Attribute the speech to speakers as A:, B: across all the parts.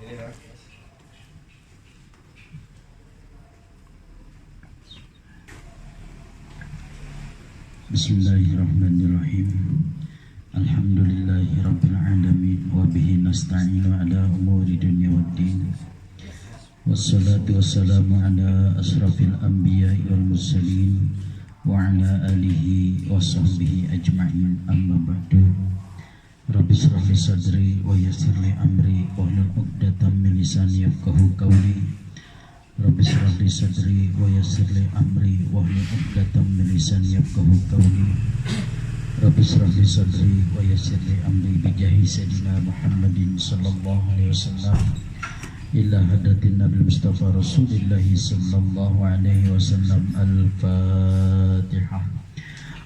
A: Bismillahirrahmanirrahim. Alhamdulillahi rabbil alamin wa bihi nasta'inu ala umuri dunya waddin. Wassalatu wassalamu ala asrafil anbiya'i wal mursalin wa ala alihi wa sahbihi ajma'in, amma ba'du. Rabbi shrah li sadri wa yassir li amri wahlul 'uqdatam min lisani yafqahu qawli. Rabbi shrah li sadri wa yassir li amri wahlul 'uqdatam min lisani yafqahu qawli. Rabbi shrah li sadri wa yassir li amri bi jahi sayyidina Muhammadin sallallahu alaihi wasallam ila hadatin nabil mustafa rasulillah sallallahu alaihi wasallam. Al-Fatihah.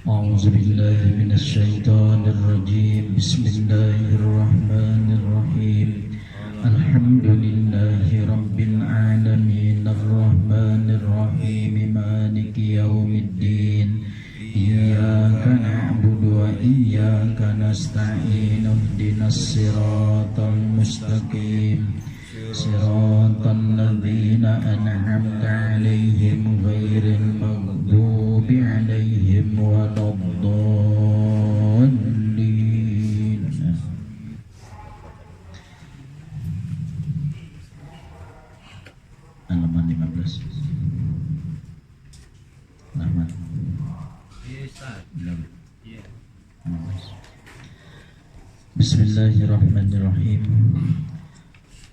A: A'udzu billahi minasy syaithanir rajim. Bismillahirrahmanirrahim. Alhamdulillahi rabbil alamin arrahmanir rahim maliki yaumiddin. Iyyaka na'budu wa iyyaka nasta'in. Ihdinas siratal mustaqim. Siratal ladzina an'amta 'alaihim ghairil maghdubi 'alaihim waladdallin. Halaman 15. Halaman. Bismillahirrahmanirrahim.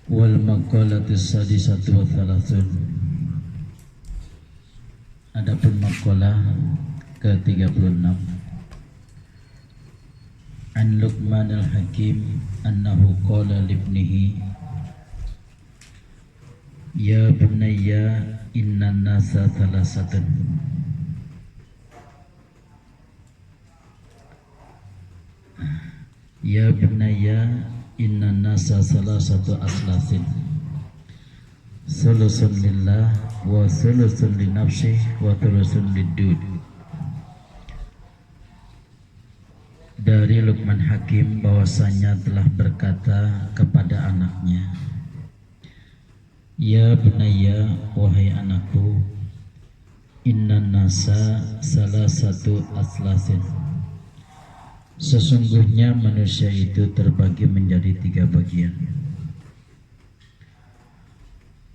A: Wal maqalatis sadisatu wa thalathun. Adapun maqalah ke-36. An Luqman al-Hakim annahu qala libnihi, ya bunayya innan nasa thalasatun. Ya bunayya innan nasa salasatu aslasin. Sulusun lillah wa sulusun li nafsih wa sulusun lidud. Dari Luqman Hakim bahwasanya telah berkata kepada anaknya, ya bunayya, wahai anakku, innan nasa salasatu aslasin. Sesungguhnya manusia itu terbagi menjadi 3 bagian.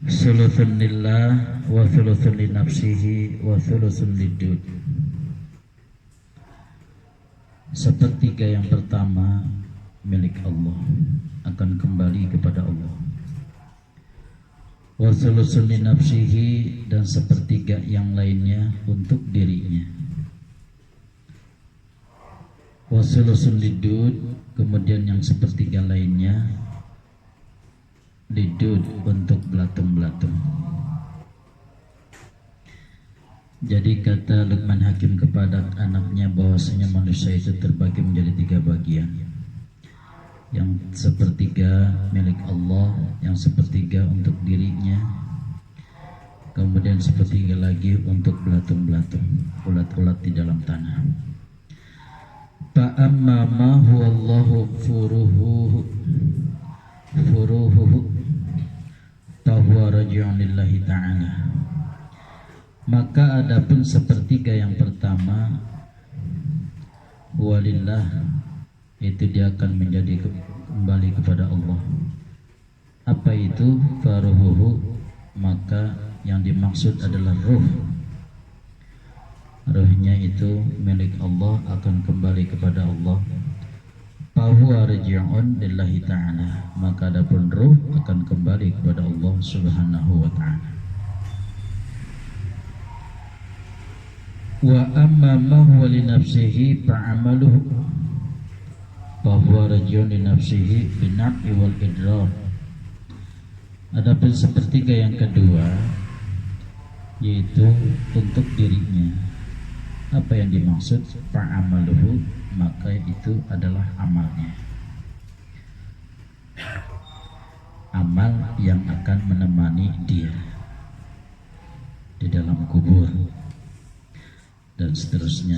A: Sulusun lillah wa sulusun li nafsihi wa sulusun lidud. Sepertiga yang pertama milik Allah, akan kembali kepada Allah. Wa sulusun li nafsihi, dan sepertiga yang lainnya untuk dirinya. Wa sulusun lidud, kemudian yang sepertiga lainnya lidud, untuk belatung-belatung. Jadi kata Luqman Hakim kepada anaknya bahwasanya manusia itu terbagi menjadi 3 bagian. Yang sepertiga milik Allah, yang sepertiga untuk dirinya, kemudian sepertiga lagi untuk belatung-belatung, ulat-ulat di dalam tanah. Fa'amma ma huwa Allahu furuhu fahuwa raji'un lillahi ta'ala. Maka adapun sepertiga yang pertama walillah, itu dia akan menjadi kembali kepada Allah. Apa itu faruhu? Maka yang dimaksud adalah ruh. Ruhnya itu milik Allah, akan kembali kepada Allah. Fahuwa raji'un lillahi ta'ala. Maka adapun ruh akan kembali kepada Allah subhanahu wa ta'ala. Wa amma ma huwa li nafsihi fa'amaluhu fahuwa raji'un li nafsihi binaf'i wal idrar. Adapun sepertiga yang kedua, yaitu untuk dirinya. Apa yang dimaksud fa'amaluhu? Maka itu adalah amalnya, amal yang akan menemani dia di dalam kubur dan seterusnya.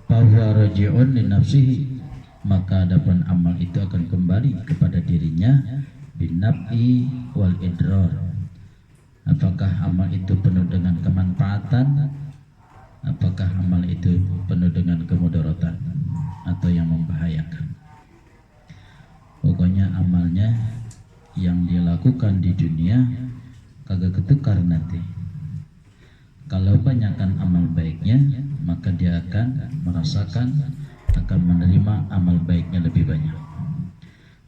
A: Fahuwa raji'un li nafsihi, maka adapun amal itu akan kembali kepada dirinya binaf'i wal idrar. Apakah amal itu penuh dengan kemanfaatan, apakah amal itu penuh dengan kemudaratan atau yang membahayakan. Pokoknya amalnya yang dia lakukan di dunia kagak ketukar nanti. Kalau banyakkan amal baiknya, maka dia akan merasakan, akan menerima amal baiknya lebih banyak.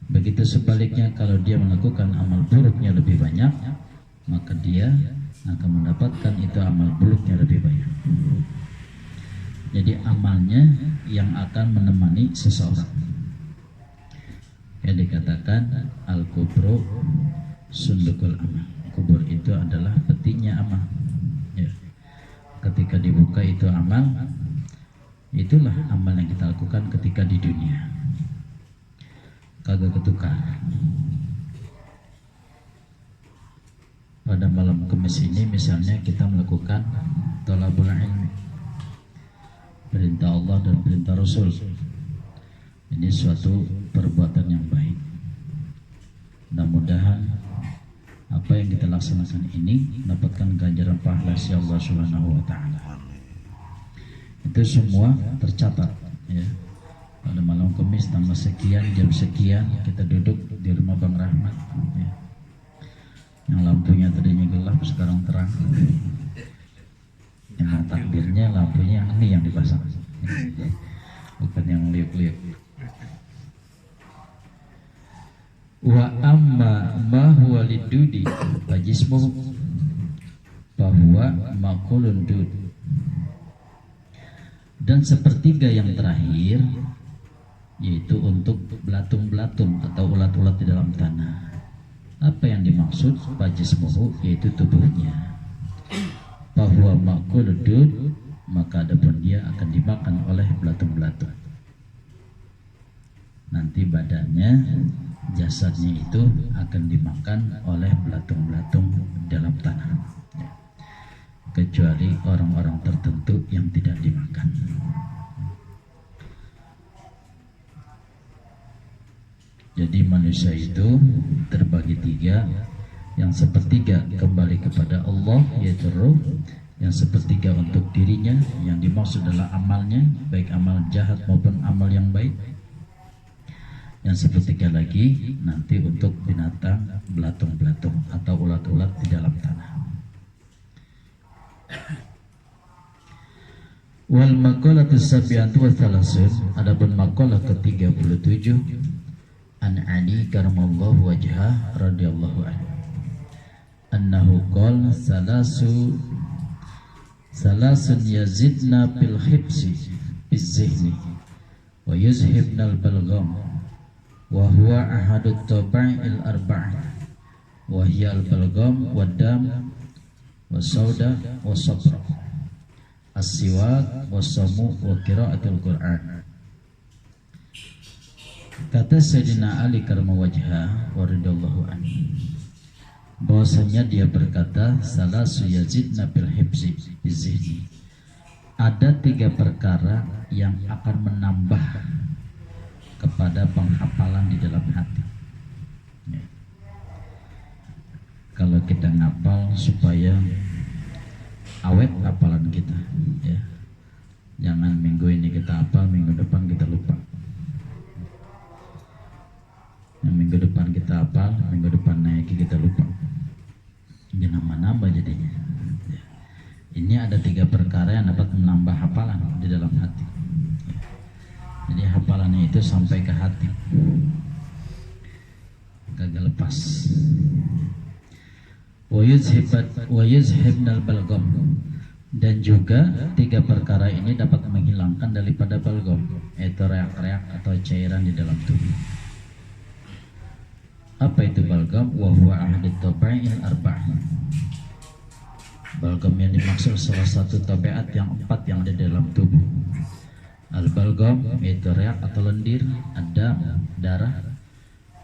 A: Begitu sebaliknya, kalau dia melakukan amal buruknya lebih banyak, maka dia akan mendapatkan itu amal buruknya lebih banyak. Jadi amalnya yang akan menemani seseorang. Yang dikatakan al-kubro sundukul amal. Kubur itu adalah petinya amal. Ya. Ketika dibuka itu amal, itulah amal yang kita lakukan ketika di dunia. Kagak ketukar. Pada malam Kamis ini misalnya kita melakukan thalabul ilmi, perintah Allah dan perintah Rasul. Ini suatu perbuatan yang baik. Mudah-mudahan apa yang kita laksanakan ini mendapatkan ganjaran pahala si Allah Subhanahu wa taala. Itu semua tercatat ya. Pada malam Kamis tanggal sekian jam sekian kita duduk di rumah Bang Rahmat ya. Yang lampunya tadinya gelap sekarang terang. Yang takbirnya lampunya ini yang dipasang, bukan yang liuk-liuk. Wa amma ma huwa lidudi fajismuhu bahwa makulun dud. Dan sepertiga yang terakhir yaitu untuk belatung-belatung atau ulat-ulat di dalam tanah. Apa yang dimaksud fajismuhu yaitu tubuhnya. Bahwa makulun dud, maka adapun dia akan dimakan oleh belatung-belatung. Nanti badannya, jasadnya itu akan dimakan oleh belatung-belatung dalam tanah ya. Kecuali orang-orang tertentu yang tidak dimakan. Jadi manusia itu terbagi tiga. Yang sepertiga kembali kepada Allah yaitu ruh, yang sepertiga untuk dirinya, yang dimaksud adalah amalnya, baik amal jahat maupun amal yang baik. Yang sepertiga lagi nanti untuk binatang belatung-belatung atau ulat-ulat di dalam tanah. Wal maqalatu sabiatu wa thalasun, adapun maqalah ke-37 an Ali karamallahu wajhah radhiyallahu anhu annahu qala salasun yazidna bil hibsi bizihni wa yuzhibna al balgham wa huwa ahadut taba'il arba'ah wa hiya al balgham wa dam wa sauda wa sabra as-siwak wa samu wa qira'atul Qur'an. Kata Sayyidina Ali karma wajhah radhiyallahu anhu, bahwasanya dia berkata salasu yazidna bil hibzi bizihni, ada tiga perkara yang akan menambah kepada penghafalan di dalam hati ya. Kalau kita ngapal supaya awet hafalan kita ya. Jangan minggu ini kita hafal, minggu depan kita lupa. Yang minggu depan kita hafal, minggu depan naik kita lupa. Ini nambah jadinya ya. Ini ada tiga perkara yang dapat menambah hafalan di dalam hati ya. Jadi hafalannya itu sampai ke hati, kagak lepas. Wa yuzhibnal balgham, dan juga tiga perkara ini dapat menghilangkan daripada balgham, yaitu reak-reak atau cairan di dalam tubuh. Apa itu balgham? Wa huwa ahadut taba'il arba'ah. Balgham yang dimaksud salah satu tabiat yang 4 yang ada dalam tubuh. Al-balgham yaitu reak atau lendir, ada darah,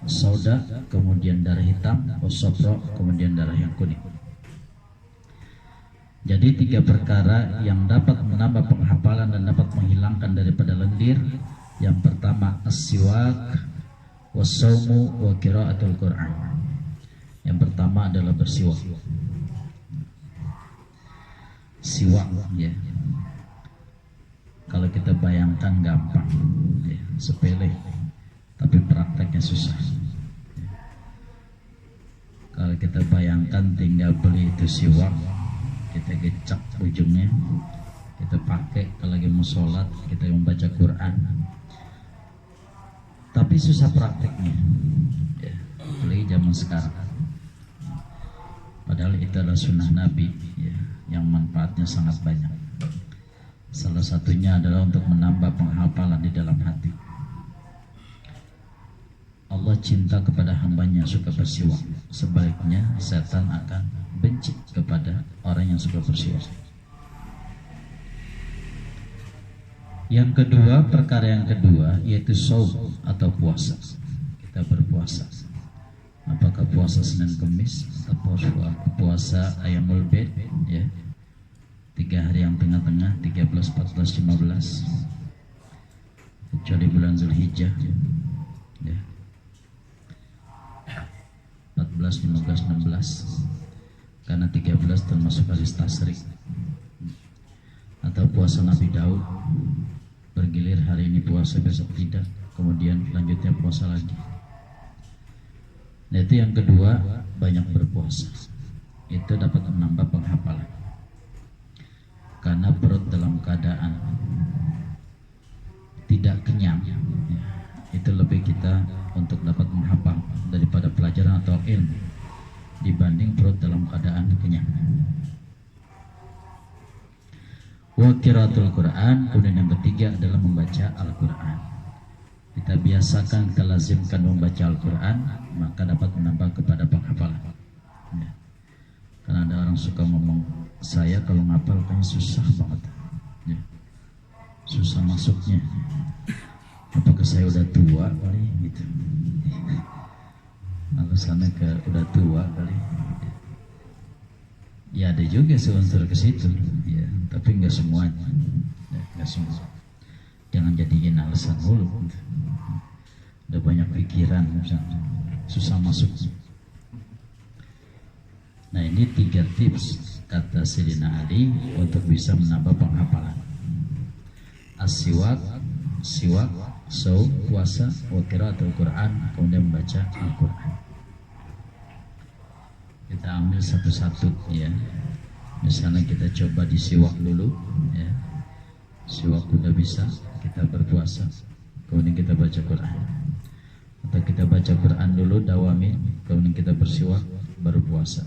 A: sauda kemudian darah hitam, wasabra kemudian darah yang kuning. Jadi tiga perkara yang dapat menambah penghafalan dan dapat menghilangkan daripada lendir, Yang pertama as-siwak was-saumu wa qiraatul Qur'an. Yang pertama adalah bersiwak. Siwak ya. Kalau kita bayangkan gampang ya, sepele, tapi prakteknya susah. Kalau kita bayangkan tinggal beli itu siwak, kita gecak ujungnya, kita pakai kalau lagi mau sholat, kita membaca Quran. Tapi susah prakteknya ya, apalagi zaman sekarang. Padahal itu adalah sunnah Nabi ya, yang manfaatnya sangat banyak. Salah satunya adalah untuk menambah penghafalan di dalam hati. Allah cinta kepada hambanya yang suka bersiwak. Sebaliknya setan akan benci kepada orang yang suka bersiwak. Yang kedua, perkara yang kedua yaitu shaum atau puasa. Kita berpuasa. Apakah puasa Senin Kemis atau puasa Ayyamul Bid ya. 3 hari yang tengah-tengah, 13, 14, 15, kecuali bulan Zulhijjah ya. 14, 15, 16 karena 13 termasuk hari Tasyrik. Atau puasa Nabi Daud, bergilir hari ini puasa, besok tidak, kemudian lanjutnya puasa lagi. Nah, itu yang kedua, banyak berpuasa. Itu dapat menambah penghafalan. Karena perut dalam keadaan tidak kenyang ya, itu lebih kita untuk dapat menghafal daripada pelajaran atau ilmu dibanding perut dalam keadaan kenyang. Wa qiraatul Quran. Kemudian yang ketiga adalah membaca Al-Quran. Kita biasakan, kita lazimkan membaca Al-Quran, maka dapat menambah kepada penghafalan ya. Karena ada orang suka ngomong, saya kalau ngapal kan susah banget ya. Susah masuknya. Apakah saya udah tua kali gitu? Alasannya ke udah tua kali. Ya ada juga unsur ke situ ya, tapi enggak semuanya ya, enggak semua. Jangan jadiin alasan dulu gitu. Udah banyak pikiran misalnya, susah masuk. Nah, ini 3 tips kata Sayyidina Ali untuk bisa menambah penghafalan. As-siwak, siwak, shaum, puasa, wa qiraatul Quran, kemudian membaca Al-Quran. Kita ambil satu-satu ya. Misalnya kita coba di siwak dulu ya. Siwak udah bisa, kita berpuasa, kemudian kita baca Quran. Atau kita baca Quran dulu, dawamin, kemudian kita bersiwak, baru puasa.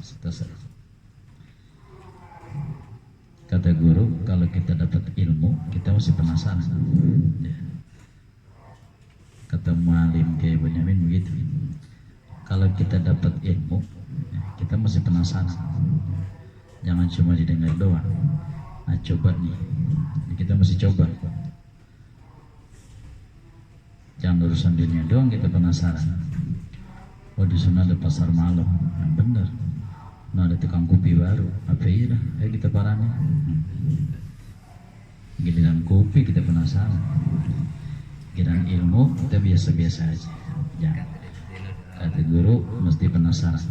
A: Kata guru, kalau kita dapat ilmu, kita masih penasaran ya. Kata mualim kayak Benyamin begitu, kalau kita dapat ilmu, kita masih penasaran. Jangan cuma didengar doang. Nah, coba nih, kita masih coba. Jangan urusan dunia doang kita penasaran. Oh, di sana ada pasar malam, nah, bener. Nah, ada tukang kopi baru, apa iya dah? Ayo kita parani. Giliran kopi kita penasaran. Giliran ilmu kita biasa-biasa aja. Jangan. Kata guru mesti penasaran.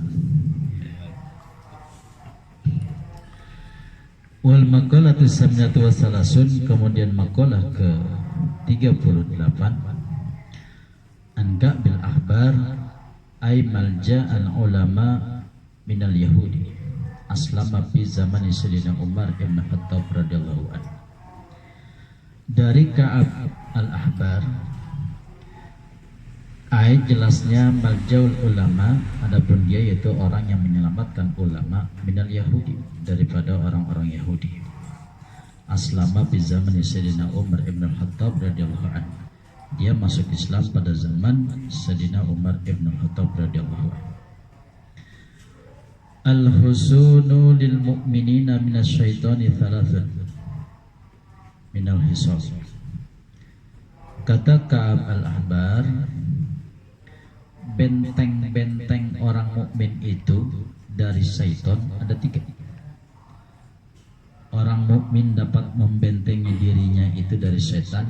A: Wal maqalatu samnatu wassalasun. Kemudian maqalah ke 38, Angga bil ahbar ay malja al ulama minal yahudi aslama fi zaman Sayyidina Umar ibn Khattab radhiyallahu anhu. Dari Ka'ab al-Ahbar, ayat jelasnya maljaul ulama, adapun dia yaitu orang yang menyelamatkan ulama minal Yahudi, daripada orang-orang Yahudi. Aslama fi zaman Sayyidina Umar ibn Khattab radhiyallahu anhu. Dia masuk Islam pada zaman Sayyidina Umar ibn Khattab radhiyallahu anhu. Al-husunu lil mu'minina minasyaitani thalathan minal hisab. Kata Ka'ab al-Ahbar, benteng-benteng orang mukmin itu dari syaitan ada 3. Orang mukmin dapat membentengi dirinya itu dari setan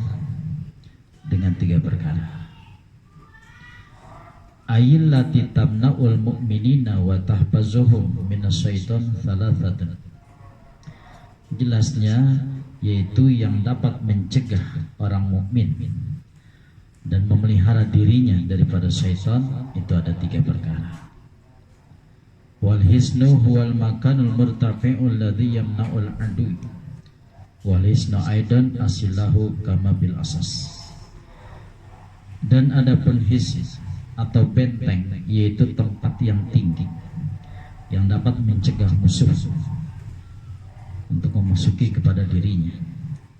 A: dengan 3 perkara. Ayyallati tamna'ul mu'minina wa tahfazuhum minasyaiton thalathatun. Jelasnya yaitu yang dapat mencegah orang mukmin dan memelihara dirinya daripada syaitan itu ada 3 perkara. Wal hisnu huwal makanul murtafi'ul ladzi yamna'ul adu. Wal hisnu aidan asilahu kama bil asas. Dan adapun hisn atau benteng yaitu tempat yang tinggi yang dapat mencegah musuh untuk memasuki kepada dirinya,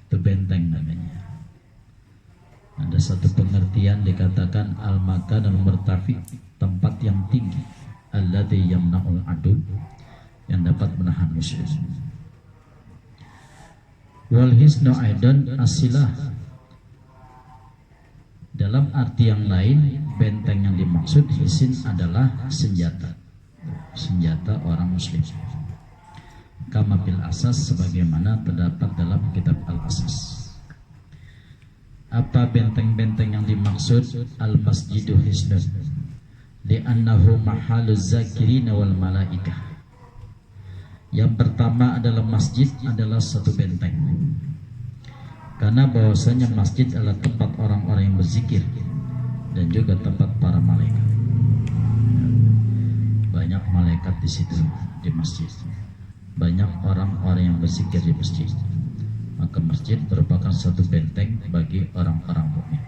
A: itu benteng namanya. Ada satu pengertian dikatakan al-makan al-murtafi, tempat yang tinggi, alladzi yamna'ul adu, yang dapat menahan musuh. Wal hisnu aidan asilah. Dalam arti yang lain, benteng yang dimaksud hisin adalah senjata orang muslim. Kama bil asas, sebagaimana terdapat dalam kitab al-asas. Apa benteng-benteng yang dimaksud? Al-masjidu hisnun li'annahu mahaluz zakirina wal malaikah. Yang pertama adalah masjid adalah satu benteng, karena bahwasanya masjid adalah tempat orang-orang yang berzikir dan juga tempat para malaikat. Banyak malaikat di situ di masjid. Banyak orang-orang yang berzikir di masjid. Maka masjid merupakan satu benteng bagi orang-orang mukmin.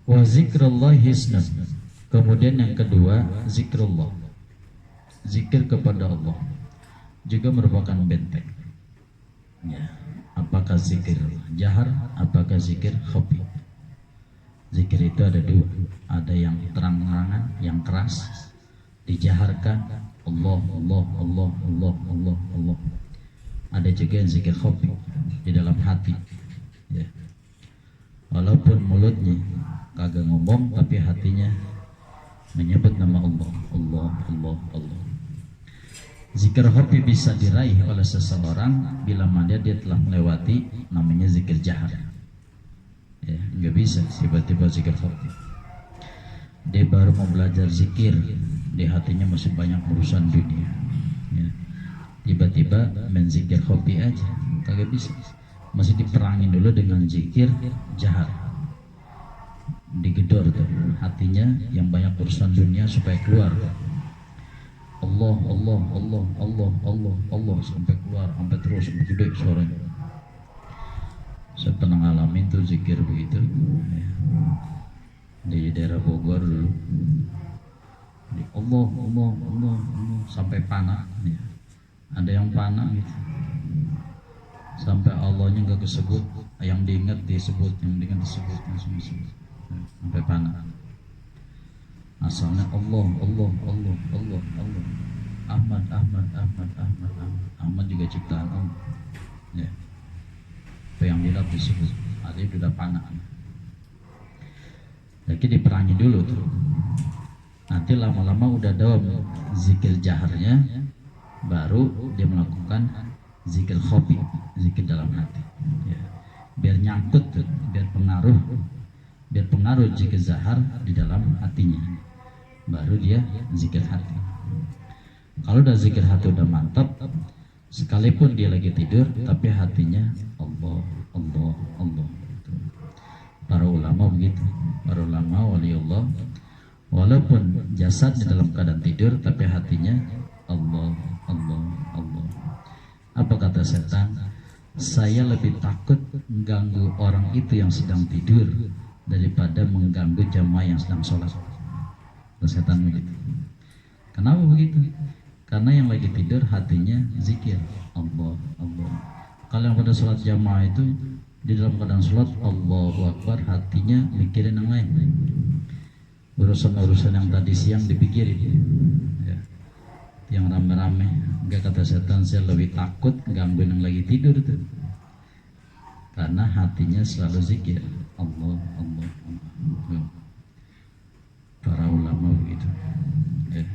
A: Wa zikrullah hisnun. Kemudian yang kedua, zikrullah. Zikir kepada Allah juga merupakan benteng. Ya. Apakah zikir jahar, apakah zikir khafi? Zikir itu ada 2. Ada yang terang-terangan, yang keras, dijaharkan, Allah, Allah, Allah, Allah, Allah, Allah. Ada juga yang zikir khafi, di dalam hati. Ya. Walaupun mulutnya kagak ngomong, tapi hatinya menyebut nama Allah, Allah, Allah, Allah. Zikir khafi bisa diraih oleh seseorang bila mana dia telah melewati namanya zikir jahar. Ya, nggak bisa tiba-tiba zikir khafi. Dia baru mau belajar zikir, di hatinya masih banyak urusan dunia. Ya. Tiba-tiba main zikir khafi aja, kagak bisa. Masih diperangin dulu dengan zikir jahar. Digedor tuh hatinya yang banyak urusan dunia supaya keluar. Allah, Allah, Allah, Allah, Allah, Allah sampai keluar, sampai terus, sampai gede suaranya. Saya pernah ngalamin tuh zikir begitu ya. Di daerah Bogor dulu. Di Allah, Allah, Allah, Allah sampai panah ya. Ada yang panah gitu. Sampai Allahnya nggak kesebut, yang diingat disebut, yang diingat disebut, langsung disebut. Sampai panah. Asalnya Allah, Allah, Allah, Allah, Allah. Ahmad, Ahmad, Ahmad, Ahmad, Ahmad. Ahmad juga ciptaan Allah. Ya. Apa yang dilap disebut. Artinya sudah panah. Jadi diperangi dulu tuh. Nanti lama-lama udah dalam zikir jaharnya, baru dia melakukan zikir khafi, zikir dalam hati. Ya. Biar nyangkut tuh, biar pengaruh zikir zahar di dalam hatinya. Baru dia zikir hati. Kalau udah zikir hati udah mantap, sekalipun dia lagi tidur, tapi hatinya Allah, Allah, Allah. Para ulama begitu. Para ulama waliullah, walaupun jasadnya dalam keadaan tidur, tapi hatinya Allah, Allah, Allah. Apa kata setan? Saya lebih takut mengganggu orang itu yang sedang tidur daripada mengganggu jamaah yang sedang sholat. Setan begitu. Kenapa begitu? Karena yang lagi tidur hatinya zikir Allah, Allah. Kalau yang pada sholat jamaah itu di dalam keadaan sholat Allahu Akbar, hatinya mikirin yang lain. Urusan-urusan yang tadi siang dipikirin. Ya. Yang rame-rame. Enggak, kata setan, saya lebih takut gangguin yang lagi tidur itu. Karena hatinya selalu zikir Allah, Allah, Allah. Para ulama begitu ya.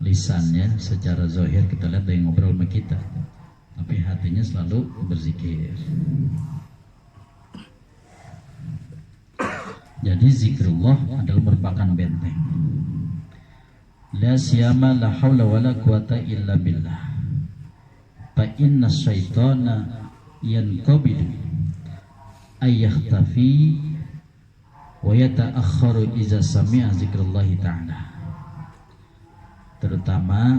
A: Lisannya secara zahir kita lihat dari ngobrol sama kita, tapi hatinya selalu berzikir. Jadi zikrullah adalah merupakan benteng. La siyama la haula wala quwata illa billah. Fa inna syaitana yanqabidu ayyahtafi wa yata'akhkharu iza sami'a zikrullahi ta'ala. Terutama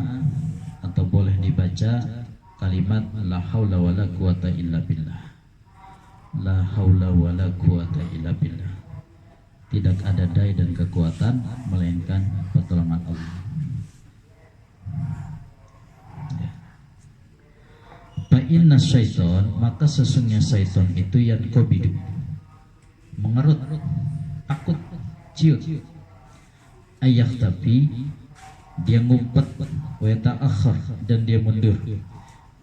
A: atau boleh dibaca kalimat la haula wala quwata illa billah. La haula wala quwata illa billah. Tidak ada daya dan kekuatan melainkan pertolongan Allah. Fa inna syaitan, maka sesungguhnya syaitan itu yang kobidu, mengerut, takut, ciut, ayah tapi dia ngumpet, wa ta'akhir, dan dia mundur.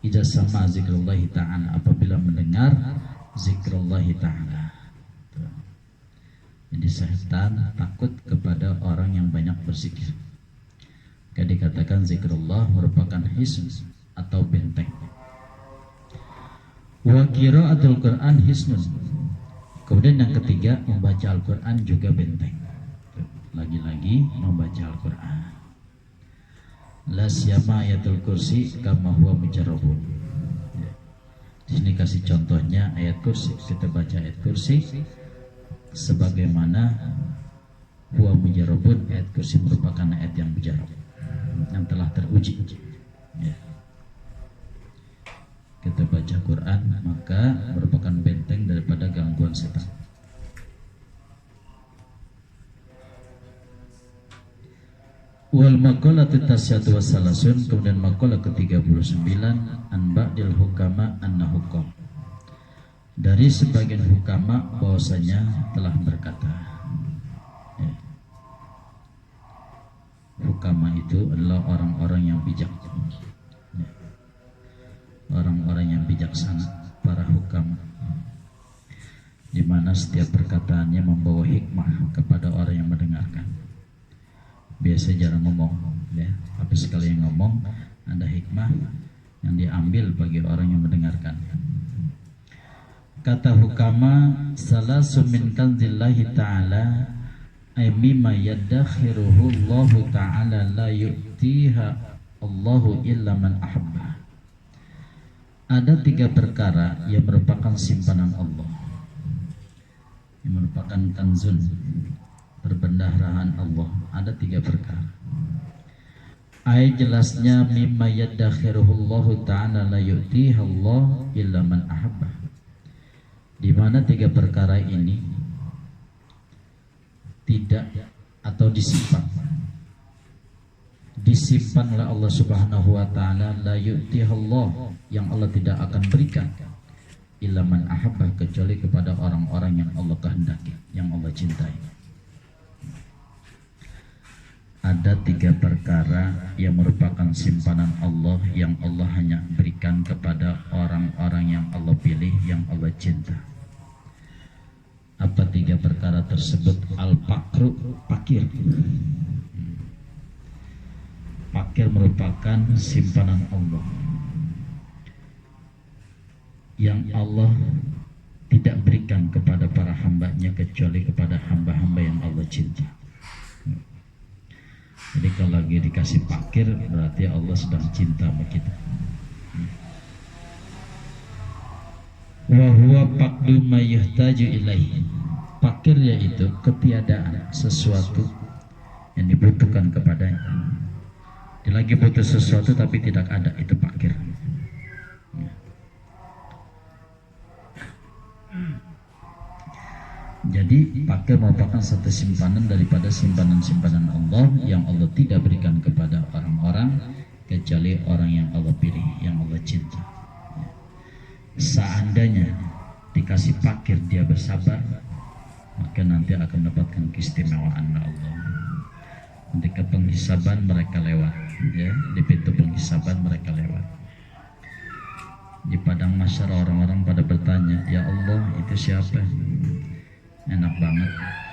A: Idza sama zikrullahi ta'ala, apabila mendengar zikrullahi ta'ala. Jadi setan takut kepada orang yang banyak berzikir. Jadi dikatakan zikrullah merupakan hisn atau benteng. Wa qiraatul Qur'an hisnun. Kemudian yang ketiga, membaca Al-Qur'an juga benteng. Lagi-lagi membaca Al-Qur'an. La siyama ayatul kursi kama huwa mujarrabun. Di sini kasih contohnya ayat kursi. Kita baca ayat kursi sebagaimana huwa mujarrabun, ayat kursi merupakan ayat yang mujarrab, yang telah teruji. Ya. Kita baca Quran maka merupakan benteng daripada gangguan setan. Wal maqalatu tasyatu wassalasun, kemudian maqalah ke-39 an ba'dil hukama an-hukum, dari sebagian hukama bahwasanya telah berkata. Ya. Hukama itu adalah orang-orang yang bijak. Ya. Orang-orang yang bijaksana, para hukama, di mana setiap perkataannya membawa hikmah kepada orang yang mendengarkan. Biasa jarang ngomong, ya, tapi sekali yang ngomong ada hikmah yang diambil bagi orang yang mendengarkan. Kata hukama, salasu min kanzillahi ta'ala ay mimma yaddakhiruhu Allahu ta'ala la yu'tiha Allahu illa man ahabba. Ada 3 perkara yang merupakan simpanan Allah, yang merupakan kanzun, perbendaharaan Allah. Ada 3 perkara. Ayat jelasnya mimma yaddakhiruhu Allahu ta'ala la yu'tiha Allah illa man ahabba. Di mana 3 perkara ini tidak atau disimpan oleh Allah Subhanahu wa taala, la yu'tihallah, yang Allah tidak akan berikan, illa man ahabba, kecuali kepada orang-orang yang Allah kehendaki, yang Allah cintai. Ada 3 perkara yang merupakan simpanan Allah, yang Allah hanya berikan kepada orang-orang yang Allah pilih, yang Allah cinta. Apa 3 perkara tersebut? Al-pakru, pakir. Pakir merupakan simpanan Allah yang Allah tidak berikan kepada para hambanya kecuali kepada hamba-hamba yang Allah cinta. Jadi kalau lagi dikasih pakir berarti Allah sedang cinta sama kita. Wa huwa faqdu ma yuhtaju ilaihi. Fakir yaitu ketiadaan sesuatu yang dibutuhkan kepadanya. Dia lagi butuh sesuatu tapi tidak ada, itu fakir. Jadi fakir merupakan satu simpanan daripada simpanan-simpanan Allah yang Allah tidak berikan kepada orang-orang kecuali orang yang Allah pilih, yang Allah cinta. Seandainya dikasih fakir dia bersabar, maka nanti akan mendapatkan keistimewaan Allah. Ketika penghisaban mereka lewat, ya, di pintu penghisaban mereka lewat. Di padang mahsyar orang-orang pada bertanya, ya Allah, itu siapa? Enak banget,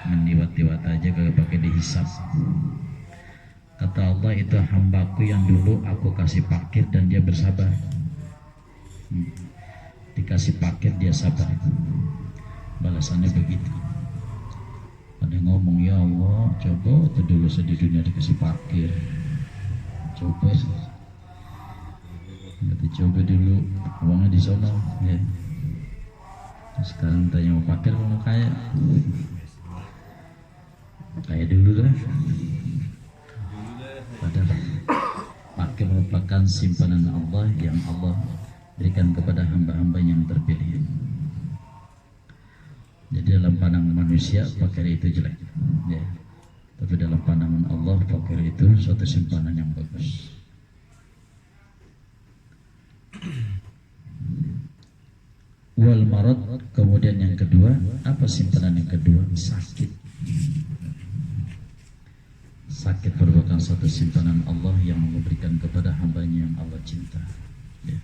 A: mendiwat-diwat aja kagak pakai dihisab. Kata Allah, itu hambaku yang dulu aku kasih fakir dan dia bersabar. Dikasih paket dia sabar, balasannya begitu. Ada ngomong, ya Allah, coba itu dulu saya di dunia dikasih parkir, coba coba dulu uangnya di sono ya. Sekarang tanya mau parkir mau kaya dulu lah. Padahal parkir merupakan simpanan Allah yang Allah berikan kepada hamba-hamba yang terpilih. Jadi dalam pandangan manusia fakir itu jelek ya. Tapi dalam pandangan Allah fakir itu suatu simpanan yang bagus. Wal marad, kemudian yang kedua, apa simpanan yang kedua? Sakit. Sakit merupakan suatu simpanan Allah yang memberikan kepada hambanya yang Allah cinta ya.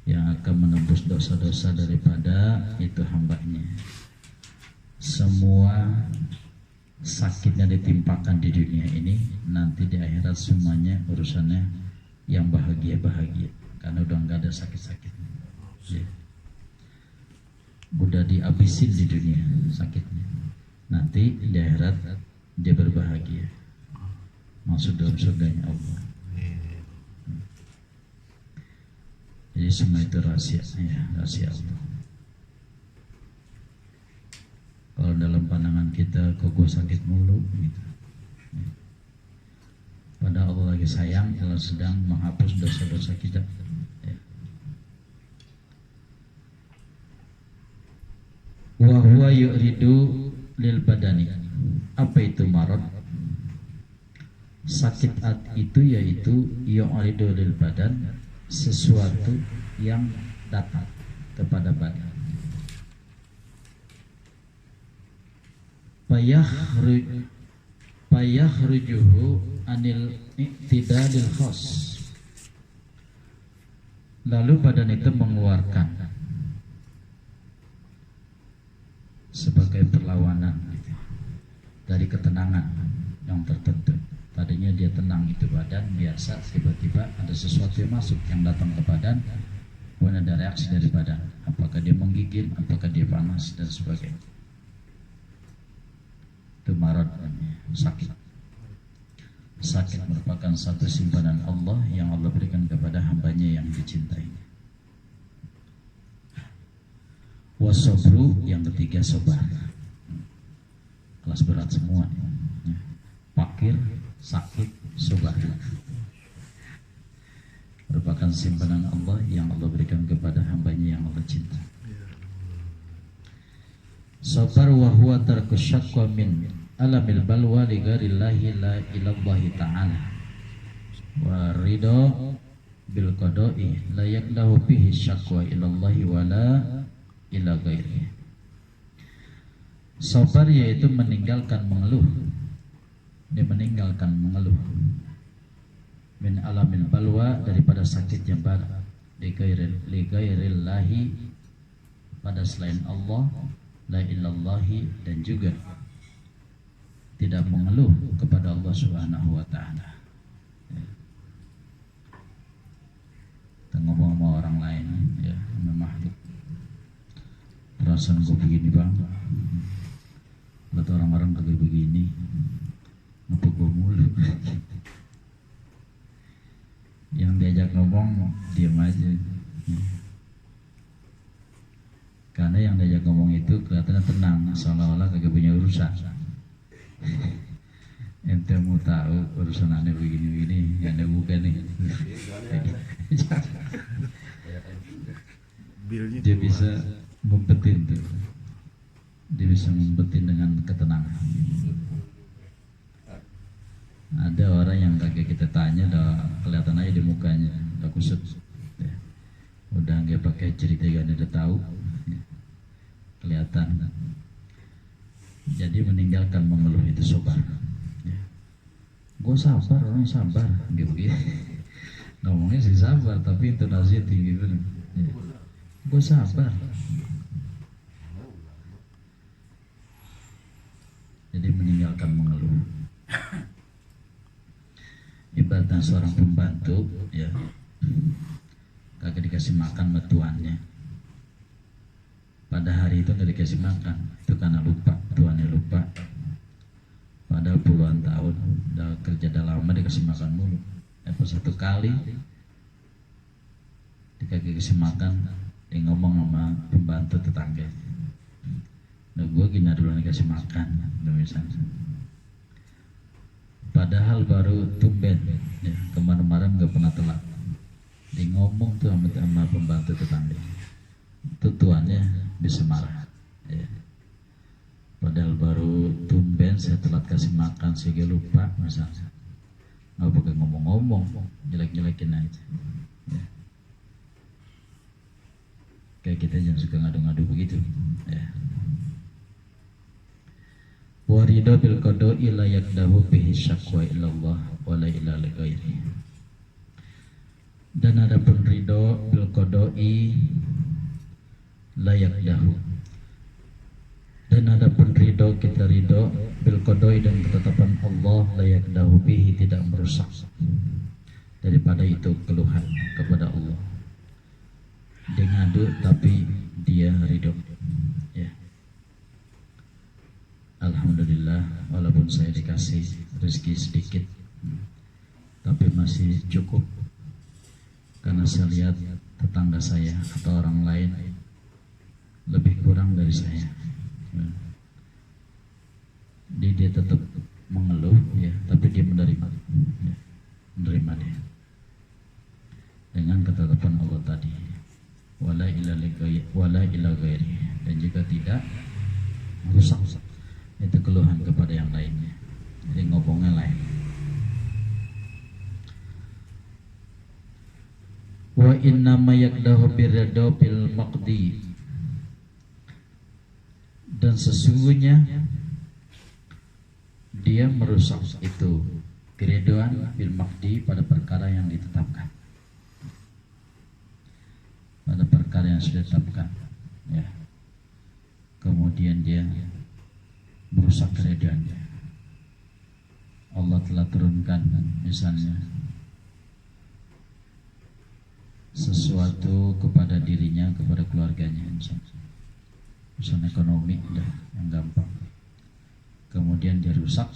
A: Yang akan menembus dosa-dosa daripada itu hambanya. Semua sakitnya ditimpakan di dunia ini, nanti di akhirat semuanya urusannya yang bahagia-bahagia, karena udah nggak ada sakit-sakit ya. Udah dihabisin di dunia sakitnya, nanti di akhirat dia berbahagia, masuk dalam surganya Allah. Jadi semua itu rahasia ya, rahasia Allah. Kalau dalam pandangan kita, kok gue sakit mulu gitu. Padahal Allah lagi sayang, Allah sedang menghapus dosa-dosa kita ya. Wa huwa yu'ridu lil badani. Apa itu marad? Sakit itu yaitu yu'ridu lil badan, sesuatu yang datang kepada badan. Payahrujuhu anil iktidadil khas. Lalu badan itu mengeluarkan sebagai perlawanan gitu, dari ketenangan yang tertentu. Tadinya dia tenang itu badan biasa, tiba-tiba ada sesuatu yang masuk yang datang ke badan, kemudian ada reaksi dari badan. Apakah dia menggigil, apakah dia panas dan sebagainya. Itu marad, sakit. Sakit merupakan satu simpanan Allah yang Allah berikan kepada hambanya yang dicintainya. Wasobru, yang ketiga sabar. Kelas berat semua. Fakir, sakit, sabar. Merupakan simpanan Allah yang Allah berikan kepada hambanya yang Allah cinta. Sabar wa huwa tarku syaqqa min alamil balwa li ghairillahi la ilallahi ta'ala. Wa ridha bil qada'i la yaklahu bihi syaqwa ilallahi wa la ila ghairi. Sabar yaitu meninggalkan mengeluh. Dia meninggalkan mengeluh. Min alamil balwa, daripada sakit yang berat. Li ghairillahi, pada selain Allah, la ilallahi, dan juga tidak mengeluh kepada Allah Subhanahu wa ta'ala. Kita ngomong sama orang lain ya, sama makhluk. Perasaan gue begini bang, lihat orang-orang kagak begini, ngapa gue mulu. Yang diajak ngomong diam aja, karena yang diajak ngomong itu kelihatannya tenang, seolah-olah kagak punya urusan. Ente mau tahu urusan aneh begini-begini, yang ada bukan nih. Dia bisa ngumpetin tuh, dia bisa ngumpetin dengan ketenangan. Ada orang yang kagak kita tanya, udah kelihatan aja di mukanya, udah kusut, ya. Udah nggak pakai cerita gak udah tahu, ya. Kelihatan. Jadi meninggalkan mengeluh itu sabar. Ya. Gue sabar, orang sabar, gitu ya. Ngomongnya sih sabar, tapi intonasinya tinggi banget. Ya. Gue sabar. Jadi meninggalkan mengeluh. Ibaratnya seorang pembantu ya, kagak dikasih makan metuannya. Pada hari itu nggak dikasih makan, itu karena lupa, tuannya lupa. Padahal puluhan tahun udah kerja dalam lama dikasih makan mulu. Pas satu kali dikasih makan, dia ngomong sama pembantu tetangga, nah gue gina dulu dikasih makan, misalnya. Padahal baru tumben, ya, kemarin-kemarin nggak pernah telat. Dia ngomong tuh sama pembantu tetangga, itu tuannya bisa marah. Ya. Padahal baru tumben saya telat kasih makan sehingga lupa, misalnya. Nggak pakai ngomong-ngomong, jelek-jelekin aja. Ya. Kayak kita jangan suka ngadu-ngadu begitu. Ya. Warido bil qada'i la yakdahu bihi syakwa illallah wa la ilaha ghairi. Dan adapun ridho bil qada'i la yakdahu. Dan adapun ridho, kita ridho bil qada'i dan ketetapan Allah, la yakdahu bihi, tidak merusak daripada itu keluhan kepada Allah. Dia ngadu tapi dia ridho. Ya. Alhamdulillah, walaupun saya dikasih rezeki sedikit, tapi masih cukup. Karena saya lihat tetangga saya atau orang lain lebih kurang dari saya. Dia tetap mengeluh, ya, tapi dia menerima, ya, menerima dia dengan ketetapan Allah tadi, wala ila ghairi, dan juga tidak merusak itu keluhan kepada yang lainnya. Jadi ngomongnya lain. Wa inna ma yakdahu birridha bil maqdi, dan sesungguhnya dia merusak itu keriduan bil maqdi, pada perkara yang ditetapkan, pada perkara yang sudah ditetapkan, ya. Kemudian dia merusak keriduannya. Allah telah turunkan misalnya sesuatu kepada dirinya, kepada keluarganya, misalnya ekonomi udah yang gampang, kemudian dia rusak,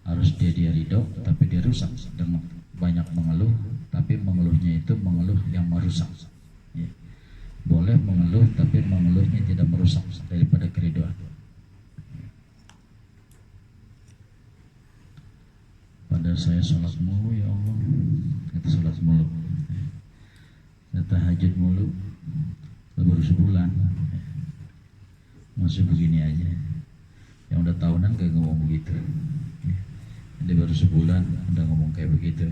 A: harus dia ridho tapi dia rusak dengan banyak mengeluh, tapi mengeluhnya itu mengeluh yang merusak, ya. Boleh mengeluh tapi mengeluhnya tidak merusak daripada keriduan. Padahal saya sholat mulu, ya Allah, kita sholat mulu, saya tahajud mulu, baru sebulan masih begini aja. Yang udah tahunan kayak ngomong begitu, jadi baru sebulan udah ngomong kayak begitu.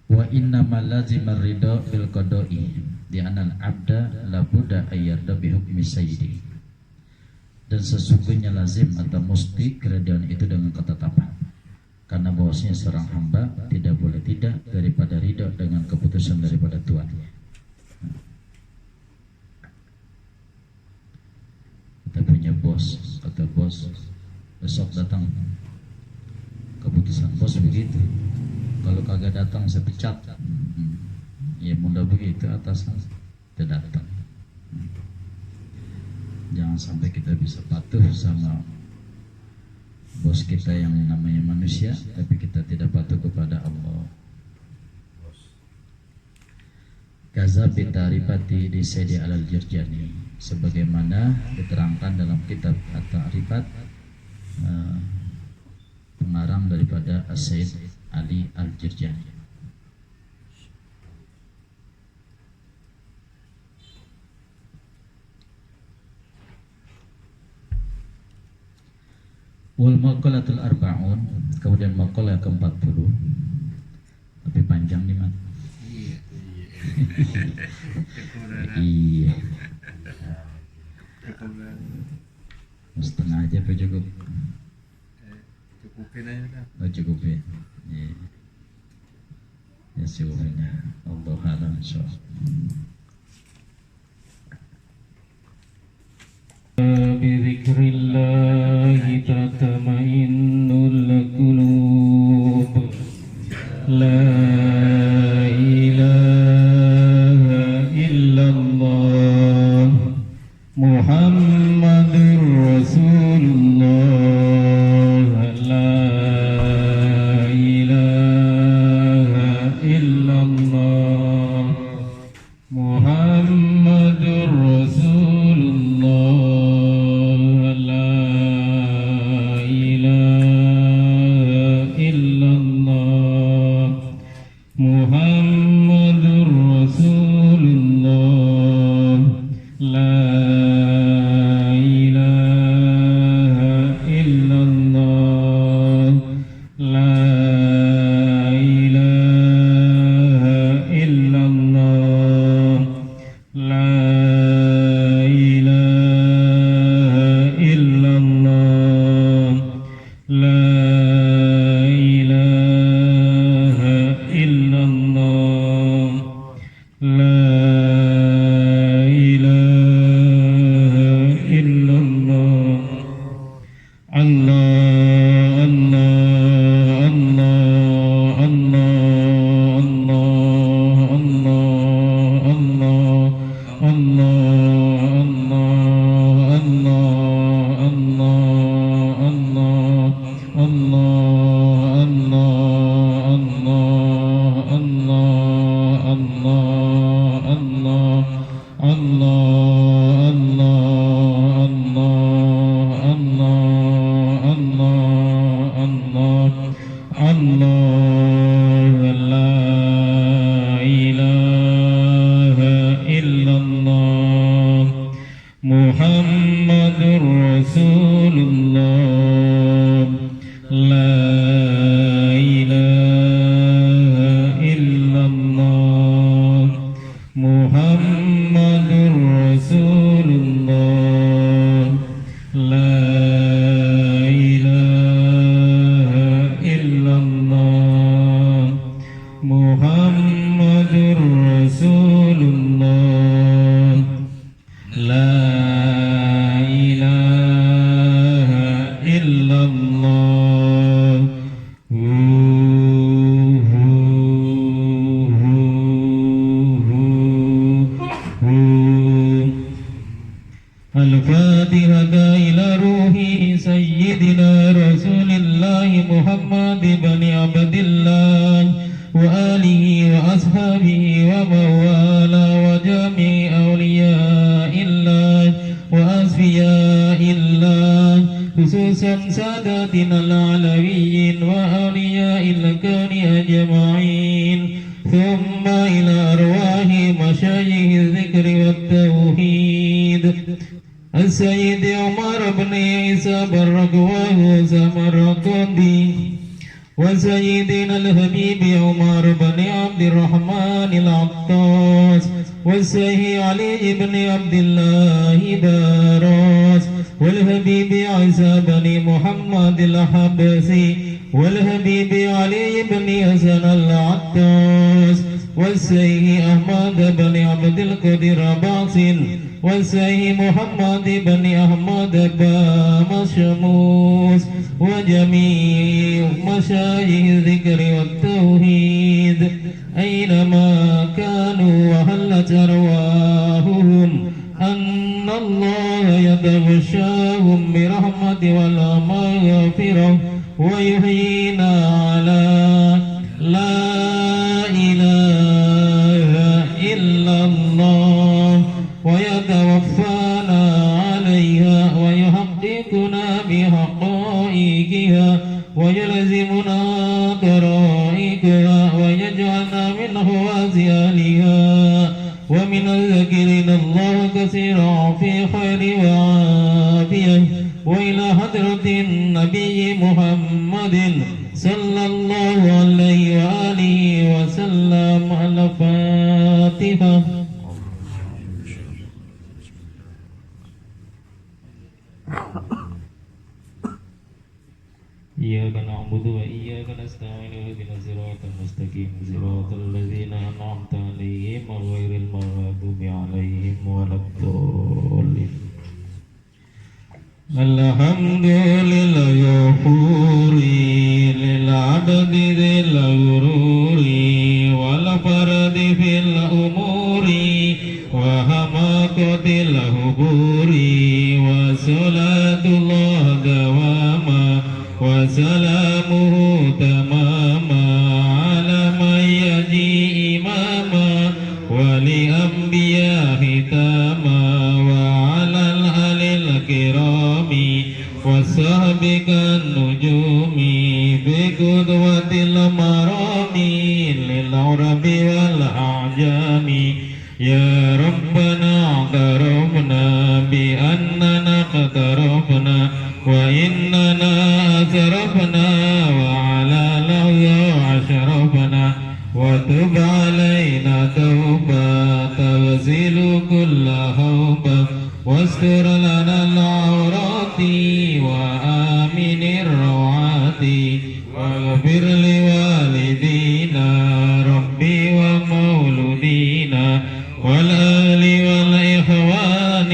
A: Wa innamal lazimar ridha bil qada'i di anal abda la budda ayyarda bi hukmi sayyidi. Dan sesungguhnya lazim atau mesti keridhaan itu dengan ketetapan, karena bahwasanya seorang hamba tidak boleh tidak daripada ridha dengan keputusan daripada Tuhannya. Kita punya bos, kata bos besok datang, keputusan bos begitu, kalau kagak datang saya pecat. Ya mudah begitu, atasan tidak datang. Jangan sampai kita bisa patuh sama bos kita yang namanya manusia, tapi kita tidak patuh kepada Allah. Kaza bitarifati di Sayyidi Al-Jirjani, sebagaimana diterangkan dalam kitab At-Ta'rifat, pengarang daripada As-Sayyid Ali Al-Jirjani. Wal maqalatul arba'un, kemudian maqalah ke-40, tapi panjang nih, Man. Iya. Setengah aja apa cukup?
B: Cukupin aja kan.
A: Oh cukupin. Iya. Ya cukupin ya. Allah haram insyaallah. Bizikrillahi tatma'innul qulub. La
B: Muhammadur Rasulullah la ilaha illallah Muhammadur Rasulullah la ilaha illallah Muhammadur Rasulullah la Muhammadur Rasulullah la ilaha illallah Muhammadur Rasulullah la ilaha illallah Muhammadur Rasulullah la الفاتحة إلى روح سيدنا رسول الله محمد بن عبد الله وآله وأصحابه ومن والاه وجميع أولياء الله وأصفياء الله خصوصا ساداتنا العلويين وأولياء الكون أجمعين ثم إلى أرواح مشايخ الذكر والتوحيد السيد عمر بن عيسى برقواه سمرقندي وسيدنا الحبيب عمر بن عبد الرحمن العطاس والسيد علي بن عبد الله باراس والحبيب عيسى بن محمد الحبسي والحبيب علي بن حسن العطاس والسيد أحمد بن عبد القادر باصل والسيد محمد بن أحمد بامشموس وجميع مشايخ الذكر والتوحيد أينما كانوا وهلت أرواحهم أن الله يتغشاهم برحمة والمغفرة ويحيينا على لا إله إلا الله ويتوفانا عليها ويحققنا بحقائقها ويلزمنا طرائقها ويجعلنا من خواص أهلها ومن الذاكرين الله كثيرا في خير وعافية وإلى حضرة النبي محمد صلى الله عليه وآله وسلم. الفاتحة. إياك نعبد وإياك نستعين اهدنا الصراط المستقيم صراط الذين أنعمت عليهم غير المغضوب عليهم ولا الضالين. الحمد لله يغفوري للعبد ذي الغرور والفرد في الأمور وحماقة الهبور الدهور وصلاة الله دواما وسلامه تماما على من يجي إماما ولأنبياء ختاما وعلى الآل الكرام والصحب كالنجوم بقدوة المرام للعرب والأعجام يا ربنا اعترفنا بأننا اقترفنا وإننا أسرفنا وعلى لحظة أشرفنا وتب علينا توبة تغسل كل خوف واستر لنا العورات وآمن الروعات واغفر لوالدينا ربي ومولودينا والآل والإخوان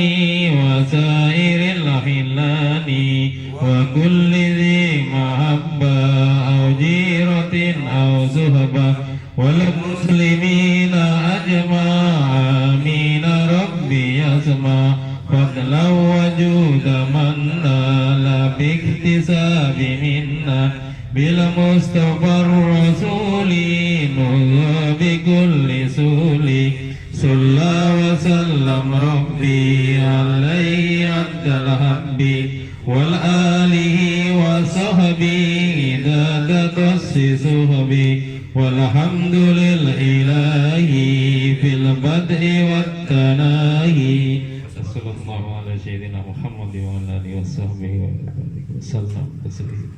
B: وسائر الأخلان وكل ذي محبة أو جيرة أو صحبة والمسلمين أجمع آمين ربي يسمع فضلا وجود من نال باكتساب منا بالمصطفى الرسول نهض بكل سول صلى وسلم ربي عليه عند الحب والآله وصحبه ذات تخصصه به والحمد لله في البدء والتناهي صلى الله على سيدنا محمد وعلى آله وصحبه وسلم تسليما